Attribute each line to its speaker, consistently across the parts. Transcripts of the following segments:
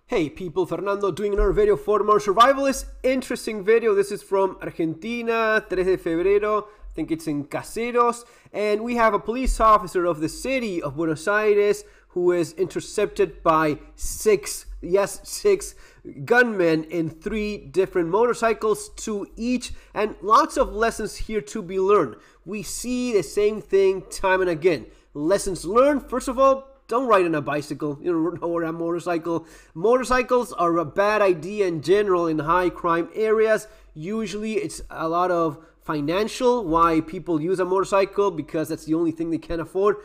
Speaker 1: Hey people, Fernando doing another video for more survivalist. Interesting video. This is from Argentina, 3 de febrero. I think it's in Caseros. And we have a police officer of the city of Buenos Aires who is intercepted by six gunmen in 3 different motorcycles, 2 each, and lots of lessons here to be learned. We see the same thing time and again. Lessons learned, first of all, don't ride on a bicycle, or a motorcycle. Motorcycles are a bad idea in general in high crime areas. Usually it's a lot of financial why people use a motorcycle, because that's the only thing they can afford.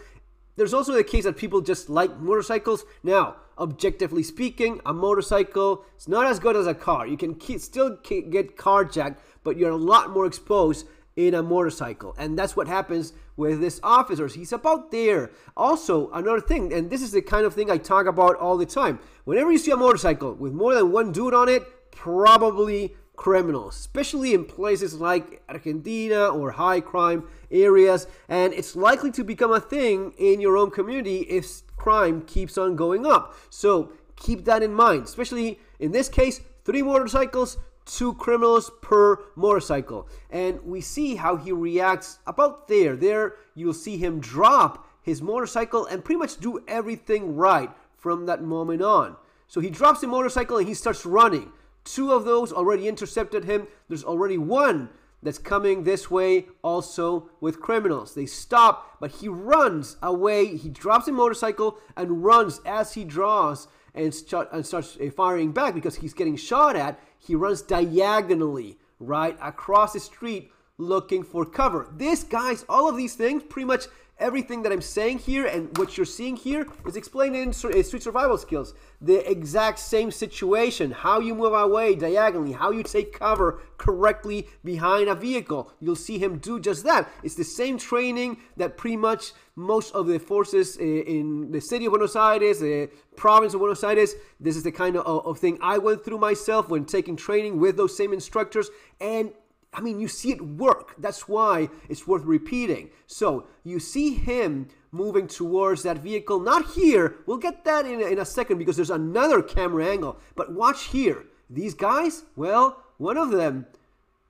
Speaker 1: There's also the case that people just like motorcycles. Now, objectively speaking, a motorcycle is not as good as a car. You can still get carjacked, but you're a lot more exposed in a motorcycle, and that's what happens with this officer. He's about there. Also, another thing, and this is the kind of thing I talk about all the time, whenever you see a motorcycle with more than one dude on it, probably criminals, especially in places like Argentina or high crime areas, and it's likely to become a thing in your own community if crime keeps on going up. So keep that in mind, especially in this case, 3 motorcycles, 2 criminals per motorcycle. And we see how he reacts about there. There you'll see him drop his motorcycle and pretty much do everything right from that moment on. So he drops the motorcycle and he starts running. 2 of those already intercepted him. There's already 1 that's coming this way also with criminals. They stop, but he runs away. He drops the motorcycle and runs as he draws and starts firing back because he's getting shot at. He runs diagonally right across the street looking for cover. This, guys, all of these things, pretty much everything that I'm saying here and what you're seeing here is explained in street survival skills. The exact same situation, how you move away diagonally, how you take cover correctly behind a vehicle. You'll see him do just that. It's the same training that pretty much most of the forces in the city of Buenos Aires, the province of Buenos Aires, this is the kind of thing I went through myself when taking training with those same instructors. And I mean, you see it work. That's why it's worth repeating. So you see him moving towards that vehicle. Not here. We'll get that in a second because there's another camera angle. But watch here. These guys, well, one of them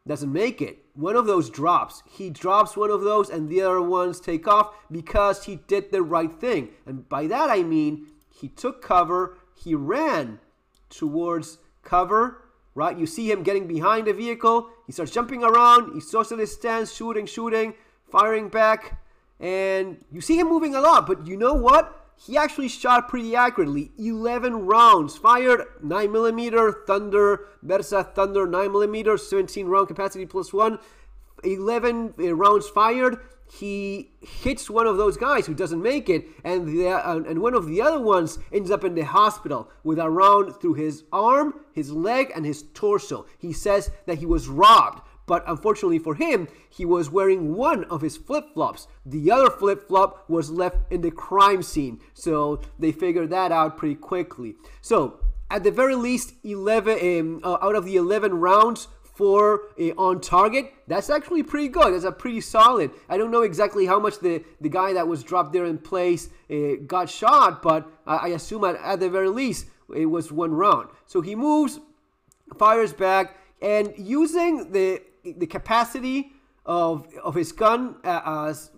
Speaker 1: doesn't make it. One of those drops. He drops one of those and the other ones take off because he did the right thing. And by that I mean he took cover. He ran towards cover. Right, you see him getting behind the vehicle. He starts jumping around. He socially stands, shooting, firing back. And you see him moving a lot. But you know what? He actually shot pretty accurately. 11 rounds fired, 9mm Thunder, Versa Thunder 9mm, 17 round capacity +1. 11 rounds fired. He hits one of those guys who doesn't make it, and one of the other ones ends up in the hospital with a round through his arm, his leg, and his torso. He says that he was robbed, but unfortunately for him, he was wearing one of his flip-flops. The other flip-flop was left in the crime scene, so they figured that out pretty quickly. So, at the very least, 11 out of the 11 rounds, 4 on target. That's actually pretty good. That's a pretty solid. I don't know exactly how much the guy that was dropped there in place got shot, but I assume at the very least it was 1 round. So he moves, fires back, and using the capacity of his gun as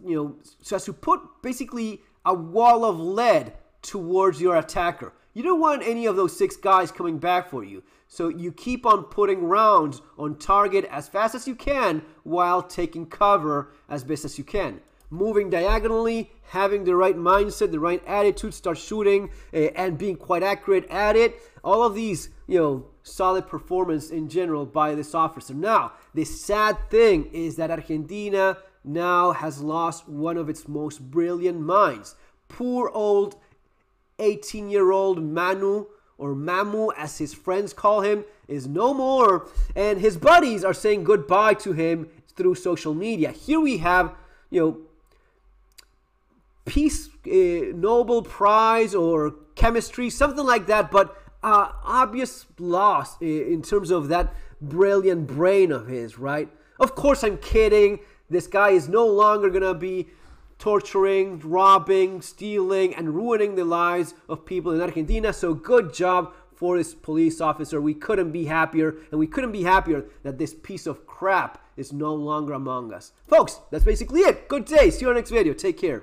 Speaker 1: so as to put basically a wall of lead towards your attacker. You don't want any of those 6 guys coming back for you. So you keep on putting rounds on target as fast as you can while taking cover as best as you can. Moving diagonally, having the right mindset, the right attitude, start shooting and being quite accurate at it. All of these, solid performance in general by this officer. Now, the sad thing is that Argentina now has lost one of its most brilliant minds. Poor old 18-year-old Manu, or Mamu as his friends call him, is no more, and his buddies are saying goodbye to him through social media. Here we have, Peace Nobel Prize or chemistry, something like that, but obvious loss in terms of that brilliant brain of his, right? Of course, I'm kidding. This guy is no longer gonna be torturing, robbing, stealing, and ruining the lives of people in Argentina. So good job for this police officer. We couldn't be happier, and we couldn't be happier that this piece of crap is no longer among us. Folks, that's basically it. Good day. See you on the next video. Take care.